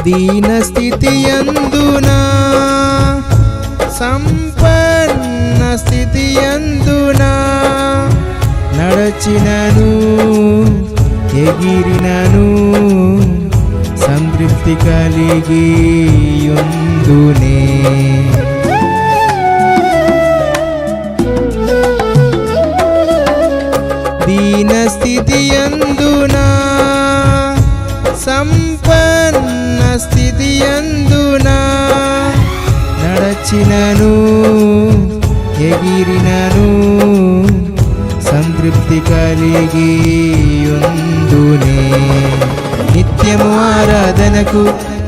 దీన స్థితి యందునా సంపన్న స్థితి యందునా నడచినను ఎగిరినను సంతృప్తి కలిగి యుందునే. దీన స్థితి యందునా సంపన్న స్థితి యందునా నడచినను ఎగిరినను సంతృప్తి కలిగి యుందునే. నిత్యము ఆరాధనకు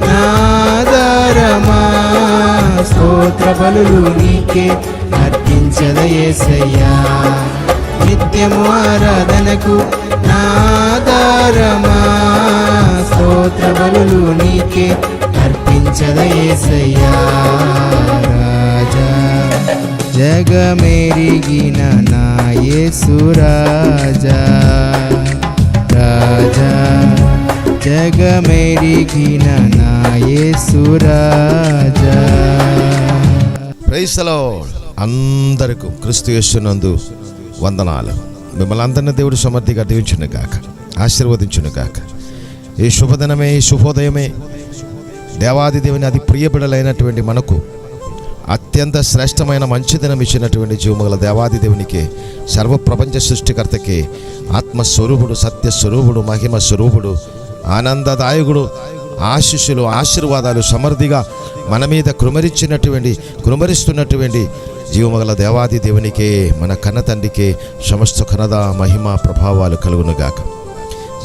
నాధారమా స్తోత్ర బలులు నీకే అర్పించద యేసయ్యా. నిత్యము ఆరాధనకు నాధారమా స్తోత్ర బలులు నీకే అర్పించద యేసయ్యా. రాజా జగమెరిగిన నా యేసు రాజా, రాజా జగమెరిగిన నా యేసు రాజా. Praise the Lord. అందరికీ క్రీస్తు యేసునందు వందనాలు. మిమ్మల్ని అందరినీ దేవుడు సమృద్ధిగా దీవించును గాక, ఆశీర్వదించును గాక. ఈ శుభదినమే, ఈ శుభోదయమే దేవాది దేవుని అతి ప్రియబిడలైనటువంటి మనకు అత్యంత శ్రేష్టమైన మంచి దినం ఇచ్చినటువంటి జీవముగల దేవాది దేవునికి, సర్వప్రపంచ సృష్టికర్తకి, ఆత్మస్వరూపుడు, సత్యస్వరూపుడు, మహిమ స్వరూపుడు, ఆనందదాయకుడు, ఆశీస్సులు ఆశీర్వాదాలు సమృద్ధిగా మన మీద కృమరిస్తున్నటువంటి జీవముగల దేవాది దేవునికే, మన కన్న తండ్రికే సమస్త ఘనత మహిమ ప్రభావాలు కలుగునుగాక.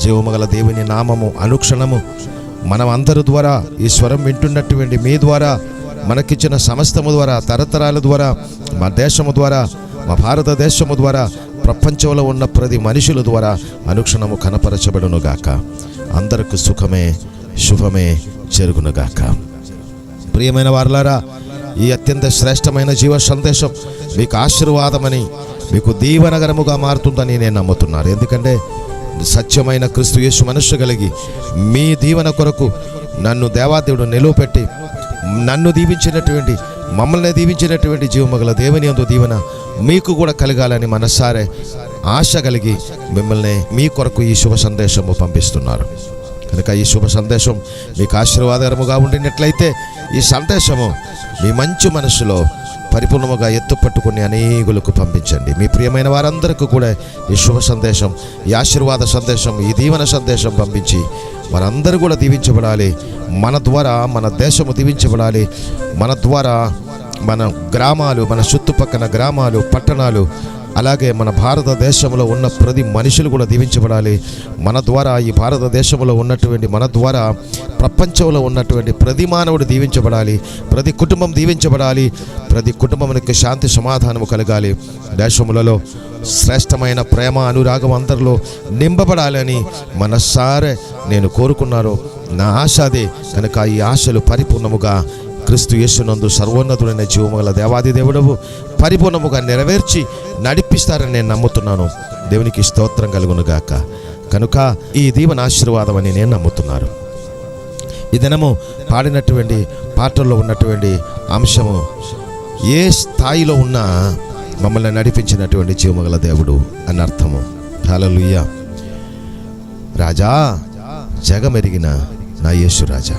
జీవముగల దేవుని నామము అనుక్షణము మనం అందరి ద్వారా, ఈ స్వరం వింటున్నటువంటి మీ ద్వారా, మనకిచ్చిన సమస్తము ద్వారా, తరతరాల ద్వారా, మా దేశము ద్వారా, మా భారతదేశము ద్వారా, ప్రపంచంలో ఉన్న ప్రతి మనుషుల ద్వారా అనుక్షణము కనపరచబడునుగాక. అందరికి సుఖమే శుభమే జరుగునుగాక. ప్రియమైన వారలారా, ఈ అత్యంత శ్రేష్టమైన జీవ సందేశం మీకు ఆశీర్వాదమని, మీకు దీవనకరముగా మారుతుందని నేను నమ్ముతున్నాను. ఎందుకంటే సత్యమైన క్రీస్తు యేసు మనస్సు కలిగి మీ దీవెన కొరకు నన్ను దేవాదేవుడు నిలువపెట్టి నన్ను దీవించినటువంటి, మమ్మల్ని దీవించినటువంటి జీవమగల దేవుని యందు దీవెన మీకు కూడా కలగాలని మనసారే ఆశ కలిగి మిమ్మల్ని మీ కొరకు ఈ శుభ సందేశము పంపిస్తున్నారు. కనుక ఈ శుభ సందేశం మీకు ఆశీర్వాదకరముగా ఉండినట్లయితే ఈ సందేశము మీ మంచి మనసులో పరిపూర్ణముగా ఎత్తుపట్టుకుని అనేకులకు పంపించండి. మీ ప్రియమైన వారందరికీ కూడా ఈ శుభ సందేశం, ఈ ఆశీర్వాద సందేశం, ఈ దీవెన సందేశం పంపించి వారందరూ కూడా దీవించబడాలి. మన ద్వారా మన దేశము దీవించబడాలి. మన ద్వారా మన గ్రామాలు, మన చుట్టుపక్కల గ్రామాలు, పట్టణాలు, అలాగే మన భారతదేశంలో ఉన్న ప్రతి మనుషులు కూడా దీవించబడాలి. మన ద్వారా ఈ భారతదేశంలో ఉన్నటువంటి, మన ద్వారా ప్రపంచంలో ఉన్నటువంటి ప్రతి మానవుడు దీవించబడాలి. ప్రతి కుటుంబం దీవించబడాలి. ప్రతి కుటుంబానికి శాంతి సమాధానము కలగాలి. దేశములలో శ్రేష్టమైన ప్రేమ అనురాగం అందరిలో నింపబడాలని మనసారే నేను కోరుకున్నాను. నా ఆశ అదే. కనుక ఈ ఆశలు పరిపూర్ణముగా క్రీస్తు యేసునందు సర్వోన్నతుడైన జీవముగల దేవాది దేవుడవు పరిపూర్ణముగా నెరవేర్చి నడిపిస్తారని నేను నమ్ముతున్నాను. దేవునికి స్తోత్రం కలుగునుగాక. కనుక ఈ దీవెన ఆశీర్వాదం అని నేను నమ్ముతున్నాను. ఈ దినము పాడినటువంటి పాటల్లో ఉన్నటువంటి అంశము, ఏ స్థాయిలో ఉన్నా మమ్మల్ని నడిపించినటువంటి జీవముగల దేవుడు అని అర్థము. హల్లెలూయా. రాజా జగమెరిగిన నా యేసు రాజా,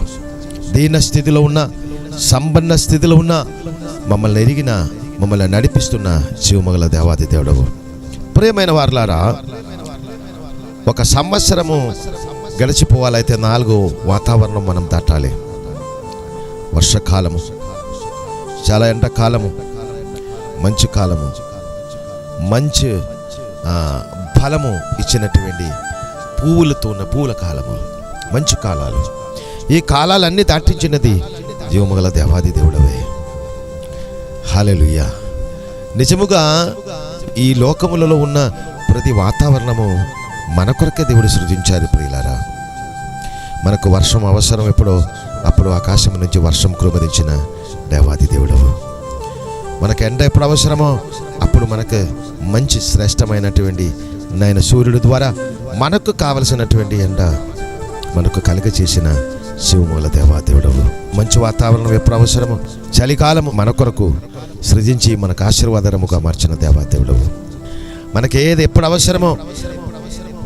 దీన స్థితిలో ఉన్న, సంపన్న స్థితిలో ఉన్న, మమ్మల్ని ఎరిగిన, మమ్మల్ని నడిపిస్తున్న జీవముగల దేవాది దేవుడవు. ప్రియమైన వారలారా, ఒక సంవత్సరము గడిచిపోవాలైతే 4 వాతావరణం మనం దాటాలి. వర్షకాలము, చాలా ఎండాకాలము, మంచు కాలము, మంచి ఫలము ఇచ్చినటువంటి పువ్వులతో ఉన్న పూల కాలము, మంచు కాలాలు. ఈ కాలాలన్నీ దాటించినది జీవముగల దేవాది దేవుడవే. హల్లెలూయా. నిజముగా ఈ లోకములలో ఉన్న ప్రతి వాతావరణము మన కొరకే దేవుడు సృజించారు. ప్రియులారా, మనకు వర్షం అవసరం ఎప్పుడో అప్పుడు ఆకాశం నుంచి వర్షం కురిపించిన దేవాది దేవుడవు. మనకు ఎండ ఎప్పుడు అవసరమో అప్పుడు మనకు మంచి శ్రేష్టమైనటువంటి నాయన సూర్యుడు ద్వారా మనకు కావలసినటువంటి ఎండ మనకు కలుగ చేసిన శివమూల దేవాదేవుడవు, మంచి వాతావరణం ఎప్పుడు అవసరమో చలికాలము మన కొరకు సృజించి మనకు ఆశీర్వాదరముగా మార్చిన దేవాదేవుడవు. మనకి ఏది ఎప్పుడు అవసరమో,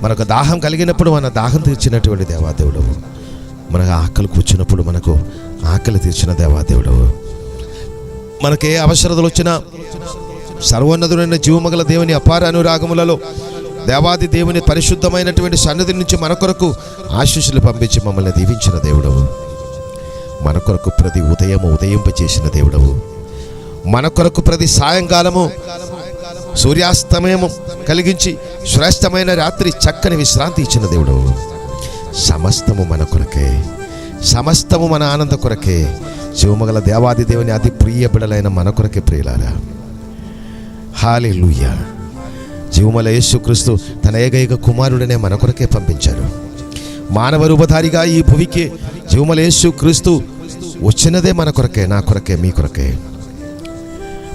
మనకు దాహం కలిగినప్పుడు మన దాహం తీర్చినటువంటి దేవాదేవుడవు, మనకు ఆకలి కూర్చున్నప్పుడు మనకు ఆకలి తీర్చిన దేవాదేవుడవు, మనకే అవసరతలు వచ్చినా సర్వోన్నతుడైన జీవమగల దేవుని అపార అనురాగములలో దేవాది దేవుని పరిశుద్ధమైనటువంటి సన్నిధి నుంచి మన కొరకు ఆశీస్సులు పంపించి మమ్మల్ని దీవించిన దేవుడవు, మన కొరకు ప్రతి ఉదయము ఉదయింపచేసిన దేవుడవు, మన కొరకు ప్రతి సాయంకాలము సూర్యాస్తమయము కలిగించి శ్రేష్టమైన రాత్రి చక్కని విశ్రాంతి ఇచ్చిన దేవుడవు. సమస్తము మన కొరకే, సమస్తము మన ఆనంద కొరకే. జీవమగల దేవాది దేవుని అతి ప్రియ బిడలైన మన కొరకే ప్రియులారా. హల్లెలూయా. జీవమల యేసుక్రీస్తు తన ఏకైక కుమారుడనే మన కొరకే పంపించారు. మానవ రూపధారిగా ఈ భూమికి జీవమల యేసుక్రీస్తు వచ్చినదే మన కొరకే, నా కొరకే, మీ కొరకే.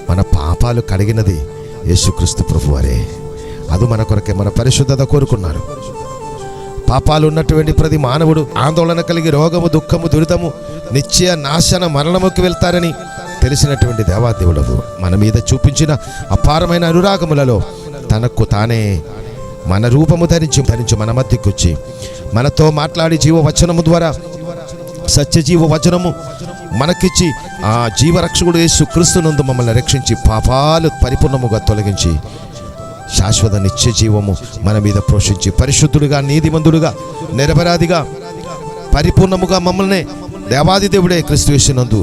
మన పాపాలు కడిగినది యేసుక్రీస్తు ప్రభువారే. అది మన కొరకే. మన పరిశుద్ధత కోరుకున్నారు. పాపాలు ఉన్నటువంటి ప్రతి మానవుడు ఆందోళన కలిగి రోగము, దుఃఖము, దురితము, నిత్య నాశన మరణముకి వెళ్తారని తెలిసినటువంటి దేవాదేవుడవు మన మీద చూపించిన అపారమైన అనురాగములలో తనకు తానే మన రూపము ధరించి మన మధ్యకొచ్చి మనతో మాట్లాడి జీవవచనము ద్వారా సత్యజీవ వచనము మనకిచ్చి ఆ జీవరక్షకుడు యేసుక్రీస్తునందు మమ్మల్ని రక్షించి పాపాలు పరిపూర్ణముగా తొలగించి శాశ్వత నిత్య జీవము మన మీద పోషించి పరిశుద్ధుడుగా, నీతిమంతుడుగా, నిరపరాధిగా, పరిపూర్ణముగా మమ్మల్ని దేవాది దేవుడే క్రీస్తు యేసునందు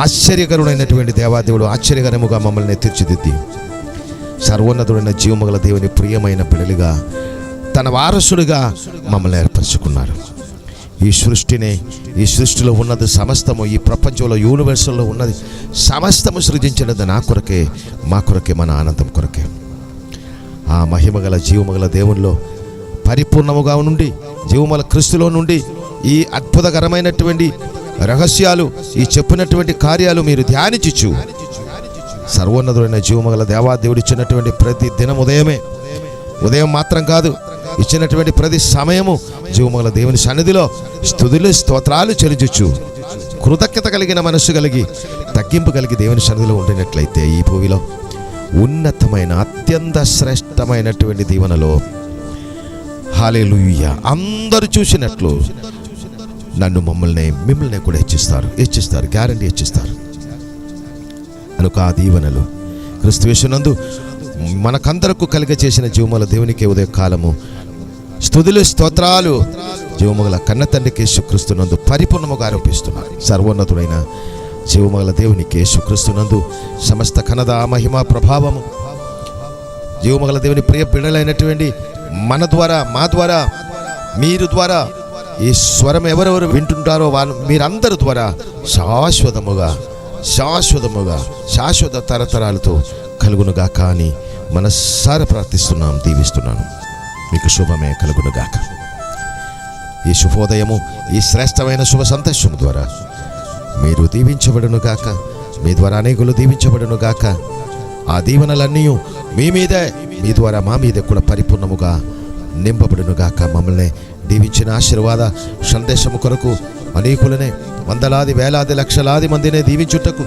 ఆశ్చర్యకరుడైనటువంటి దేవాదేవుడు ఆశ్చర్యకరముగా మమ్మల్ని తీర్చిదిద్ది సర్వోన్నతుడైన జీవమగల దేవుని ప్రియమైన బిడ్డలుగా, తన వారసుడిగా మమ్మల్ని ఏర్పరచుకున్నారు. ఈ సృష్టిలో ఉన్నది సమస్తము, ఈ ప్రపంచంలో యూనివర్సల్లో ఉన్నది సమస్తము సృజించినది నా కొరకే, మా కొరకే, మన ఆనందం కొరకే. ఆ మహిమగల జీవమగల దేవునిలో పరిపూర్ణముగా నుండి, జీవమల క్రీస్తులో నుండి ఈ అద్భుతకరమైనటువంటి రహస్యాలు, ఈ చెప్పినటువంటి కార్యాలు మీరు ధ్యానించు. సర్వోన్నతుడైన జీవమగల దేవాదేవుడు ఇచ్చినటువంటి ప్రతి దినం ఉదయం మాత్రం కాదు, ఇచ్చినటువంటి ప్రతి సమయము జీవమగల దేవుని సన్నిధిలో స్తుతులు స్తోత్రాలు చెల్లించు. కృతజ్ఞత కలిగిన మనస్సు కలిగి, తగ్గింపు కలిగి దేవుని సన్నిధిలో ఉండినట్లయితే ఈ భూమిలో ఉన్నతమైన అత్యంత శ్రేష్టమైనటువంటి దీవెనలో హల్లెలూయా అందరూ చూసినట్లు నన్ను మిమ్మల్ని కూడా హెచ్చిస్తారు, గ్యారంటీ హెచ్చిస్తారు. కనుక ఆ దీవెనలు క్రీస్తు యేసునందు మనకందరకు కలిగ చేసిన జీవమగల దేవునికి ఉదయకాలము స్తుతులు స్తోత్రాలు జీవమగల కన్న తండ్రికి యేసుక్రీస్తునందు పరిపూర్ణముగా ఆరోపిస్తున్నారు. సర్వోన్నతుడైన జీవమగల దేవునికి యేసుక్రీస్తునందు సమస్త ఘనత, మహిమ, ప్రభావము జీవమగల దేవుని ప్రియ బిడ్డలైనటువంటి మన ద్వారా, మా ద్వారా, మీరు ద్వారా ఈ స్వరం ఎవరెవరు వింటుంటారో మీరందరి ద్వారా శాశ్వత తరతరాలతో కలుగునుగాక అని మనసారా ప్రార్థిస్తున్నాం, దీవిస్తున్నాను. మీకు శుభమే కలుగునుగాక. ఈ శుభోదయము, ఈ శ్రేష్టమైన శుభ సందేశం ద్వారా మీరు దీవించబడునుగాక, మీ ద్వారా అనేకులు దీవించబడునుగాక. ఆ దీవెనలన్నీ మీ మీదే, మీ ద్వారా మా మీదే కూడా పరిపూర్ణముగా నింపబడునుగాక. మమ్మల్ని దీవించిన ఆశీర్వాద సందేశము కొరకు అనేకులనే, వందలాది, వేలాది, లక్షలాది మందినే దీవించుటకు,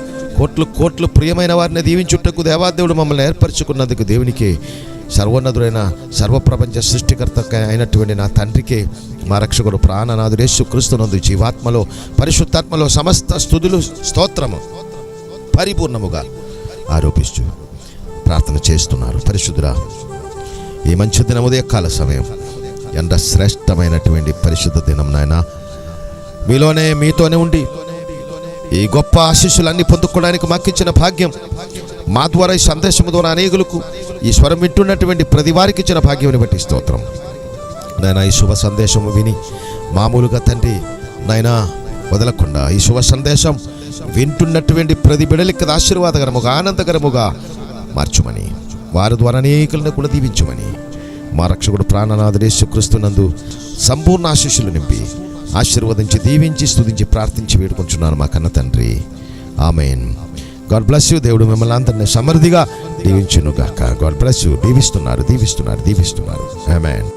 కోట్లు ప్రియమైన వారిని దీవించుటకు దేవాదేవుడు మమ్మల్ని ఏర్పరచుకున్నందుకు దేవునికి, సర్వోన్నతుడైన సర్వప్రపంచ సృష్టికర్త అయినటువంటి నా తండ్రికి, మా రక్షకుడు ప్రాణనాథుడు యేసుక్రీస్తునందు జీవాత్మలో, పరిశుద్ధాత్మలో సమస్త స్తుతులు స్తోత్రము పరిపూర్ణముగా ఆరోపిస్తూ ప్రార్థన చేస్తున్నారు. పరిశుద్ధుడా, ఈ మంచి దినం ఉదయకాల సమయం ఎంత శ్రేష్టమైనటువంటి పరిశుద్ధ దినం నాయన, మీతోనే ఉండి ఈ గొప్ప ఆశీస్సులన్నీ పొందుకోవడానికి మాకిచ్చిన భాగ్యం, మా ద్వారా ఈ సందేశం ద్వారా అనేకులకు ఈ స్వరం వింటున్నటువంటి ప్రతి వారికి ఇచ్చిన భాగ్యం బట్టి స్తోత్రం నాయన. ఈ శుభ సందేశము విని మామూలుగా తండ్రి నాయన వదలకుండా ఈ శుభ సందేశం వింటున్నటువంటి ప్రతి బిడ్డలకి ఆశీర్వాదకరముగా, ఆనందకరముగా మార్చుమని, వారి ద్వారా అనేకులను కూడా దీవించమని మా రక్షకుడు ప్రాణనాథుడు యేసుక్రీస్తునందు సంపూర్ణ ఆశీస్సులు నింపి ఆశీర్వదించి, దీవించి, స్తుతించి, ప్రార్థించి వేడుకుంటున్నాను మా కన్న తండ్రి. ఆమేన్. God bless you. దేవుడు మిమ్మల్ని అందరినీ సమృద్ధిగా దీవించునుగాక. God bless you. దీవిస్తున్నారు. ఆమేన్.